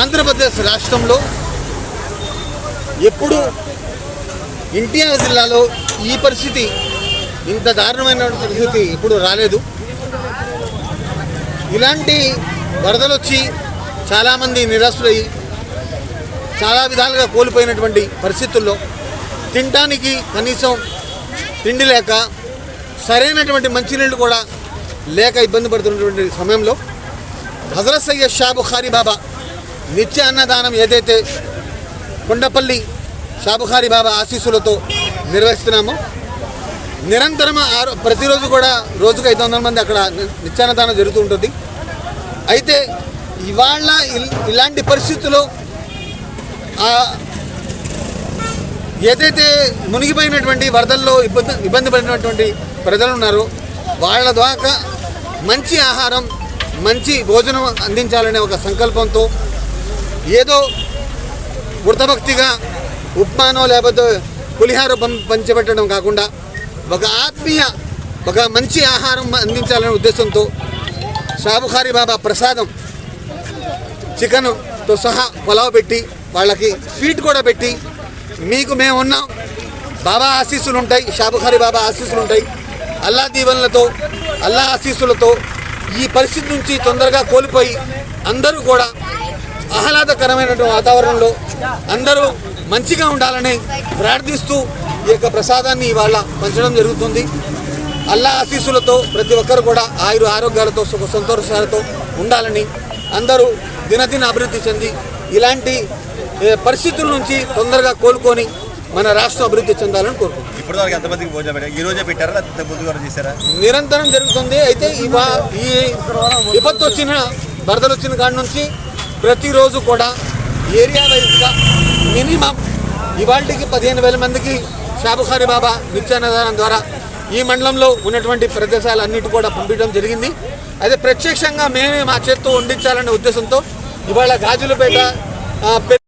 ఆంధ్రప్రదేశ్ రాష్ట్రంలో ఎప్పుడు ఎన్టీఆర్ జిల్లాలో ఈ పరిస్థితి, ఇంత దారుణమైన పరిస్థితి ఎప్పుడు రాలేదు. ఇలాంటి వరదలు వచ్చి చాలామంది నిరాశలయ్యి చాలా విధాలుగా కోల్పోయినటువంటి పరిస్థితుల్లో తినడానికి కనీసం తిండి లేక, సరైనటువంటి మంచినీళ్ళు కూడా లేక ఇబ్బంది పడుతున్నటువంటి సమయంలో హజరత్ సయ్యద్ షా బుఖారీ బాబా నిత్య అన్నదానం ఏదైతే కొండపల్లి షా బుఖారీ బాబా ఆశీస్సులతో నిర్వహిస్తున్నామో, నిరంతరం ప్రతిరోజు కూడా రోజుకు 500 మంది అక్కడ నిత్యాన్నదానం జరుగుతూ ఉంటుంది. అయితే ఇవాళ ఇలాంటి పరిస్థితుల్లో ఏదైతే మునిగిపోయినటువంటి వరదల్లో ఇబ్బంది పడినటువంటి ప్రజలు ఉన్నారో వాళ్ళ ద్వారా మంచి ఆహారం, మంచి భోజనం అందించాలనే ఒక సంకల్పంతో ఏదో వృతభక్తిగా ఉప్మానో లేకపోతే పులిహార పంచిపెట్టడం కాకుండా ఒక ఆత్మీయ, ఒక మంచి ఆహారం అందించాలనే ఉద్దేశంతో షా బుఖారీ బాబా ప్రసాదం చికెన్తో సహా పొలావ్ పెట్టి, వాళ్ళకి స్వీట్ కూడా పెట్టి, మీకు మేము ఉన్నాం, బాబా ఆశీస్సులు ఉంటాయి, షా బుఖారీ బాబా ఆశీస్సులు ఉంటాయి, అల్లా దీవెనలతో, అల్లా ఆశీస్సులతో ఈ పరిస్థితి నుంచి తొందరగా కోల్పోయి అందరూ కూడా ఆహ్లాదకరమైనటువంటి వాతావరణంలో అందరూ మంచిగా ఉండాలని ప్రార్థిస్తూ ఈ యొక్క ప్రసాదాన్ని ఇవాళ పంచడం జరుగుతుంది. అల్లా ఆశీస్సులతో ప్రతి ఒక్కరు కూడా ఆరోగ్యాలతో సుఖ సంతోషాలతో ఉండాలని, అందరూ దినదిన అభివృద్ధి చెంది ఇలాంటి పరిస్థితుల నుంచి తొందరగా కోలుకొని మన రాష్ట్రం అభివృద్ధి చెందాలని కోరుకుంటున్నాం. ఇప్పటివరకు ఎంతమందికి భోజనం పెట్టారు? ఈ రోజే పెట్టారా లేకపోతే ముందుగా చేశారా? నిరంతరం జరుగుతుంది. అయితే ఈ విపత్తు వచ్చిన, వరదలు వచ్చిన కాడి నుంచి ప్రతిరోజు కూడా ఏరియా వైజ్గా మినిమం ఇవాళకి 15,000 మందికి షా బుఖారీ బాబా నిత్యాన్నదానం ద్వారా ఈ మండలంలో ఉన్నటువంటి ప్రదేశాలన్నిటి కూడా పంపించడం జరిగింది. అయితే ప్రత్యక్షంగా మేమే మా చేత్తో వండించాలనే ఉద్దేశంతో ఇవాళ గాజులపేట